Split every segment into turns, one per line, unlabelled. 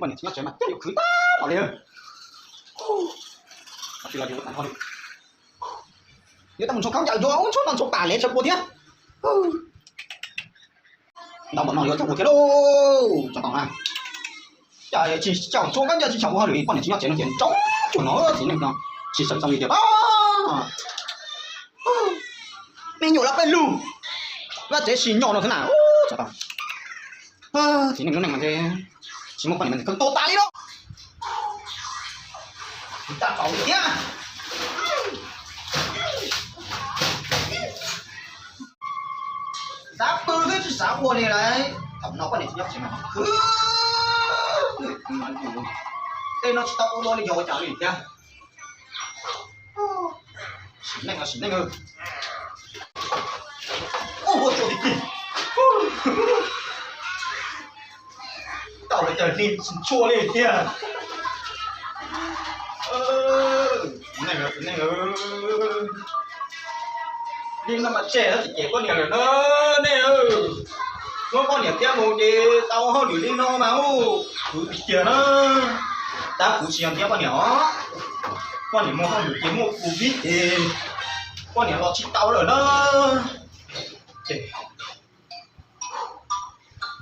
quan niệm chính mà cái khứ ta bỏ liền thì là điều này thôi nếu ta muốn sống không chạy vô ông chút làm sống tả lên chậm một thế đau bọn nó nhớ chậm một thế đâu cho tao này chạy chỉ chậm xuống các nhà chỉ chậm hoa lưỡi quan niệm chính là tiền chống của nó chỉ nên nào chỉ sẵn sàng đi tiếp mình nhổ lắp bên lù và thế xì nhỏ nó thế nào cho tao thì nên cái này mà thế chỉ một quan niệm mình không tốt ta đi đâu ta bảo nhá giá bự cái giá mua này này thằng nó có để nhóc chứ mà cứ đây nó tao lo đi rồi trả liền nha xỉn này ơi ôi trời đi tao lại trở nên chua lên kìa này nhưng mà trẻ nó chỉ có nhiều rồi nó nè nó có nhiều cái một cái tao hơi bị lên nó mà cứ bị kia nó ta cũng chỉ ăn cái nhỏ con nhiều một cái một cú vít thì con nhiều nó chỉ tao rồi nó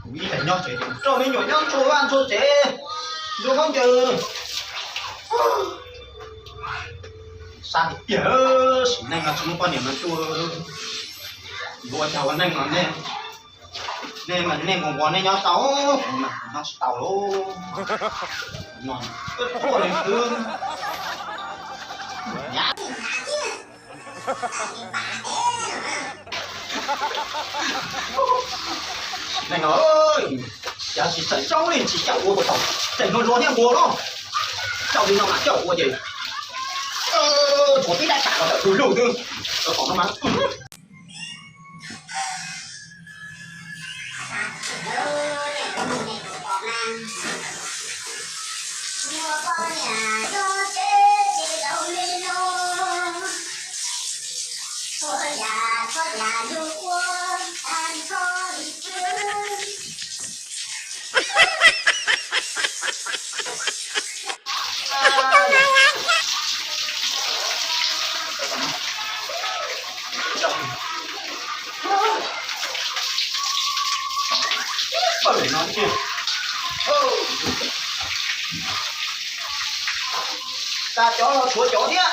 cú vít phải nhau chế cho nên nhỏ nhau cho ăn cho chế rồi không chờ sao thì kia xỉn này là chúng con điểm nó chua vừa chào anh em nè nên mà nên còn còn nên nhau sáu nó tàu luôn ngon cái này thương nhá này ơi giờ chỉ sợ cháu lên chỉ cháu của tàu chạy nó lo theo bùa đó cháu đi nào mà cháu của gì có tí đại trả là đủ đủ thương nó còn nó mắng để nói kia ta chó chúa chó nhá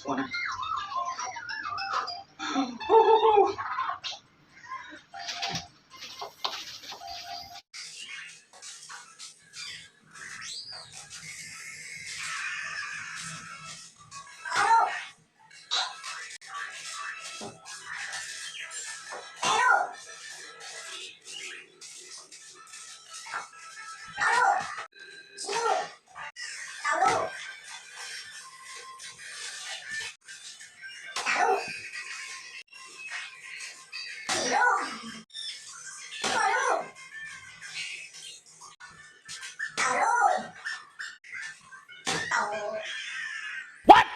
chúa này What?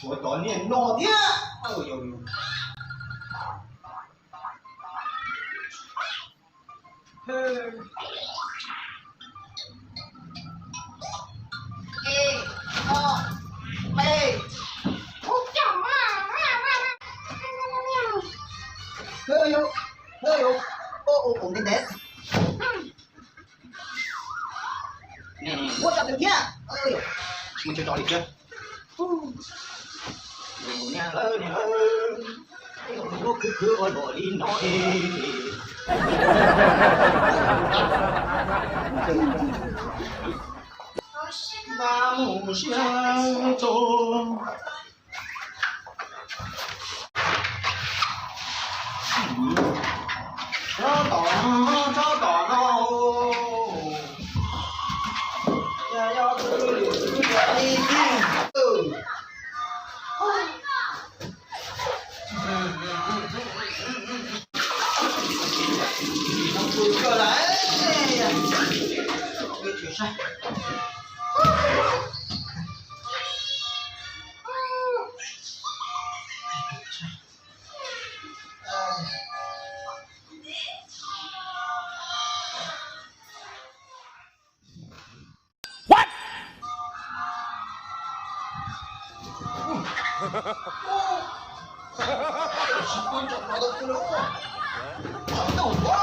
Chúa chó liền no thế ôi dồi Mê. Hơi vô, hơi vô. Ô, ổn định đấy. Nè, mua chọn được nhá. Ơi, mình chơi trò đi chưa? Đừng nha, ơi, nè, ơi. Nó cứ ôi bỏ đi nói. Ba mù xiang trộn. Cho tỏ nó. Cho tôi đi đi. Không tôi cơ lại. Biết chuyện sao? Quan trọng là đâu có đâu. Đâu quá.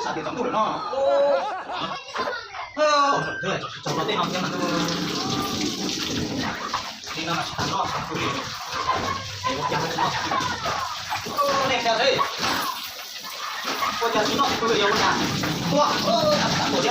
Sao thì tắm tuổi nó. Thế trong nó tên học xem là đi nào mà chẳng nó không biết. Để một chàng nó. Này sao đây? Cô cha nó tôi yêu nha. Tua, tắm tuổi đi.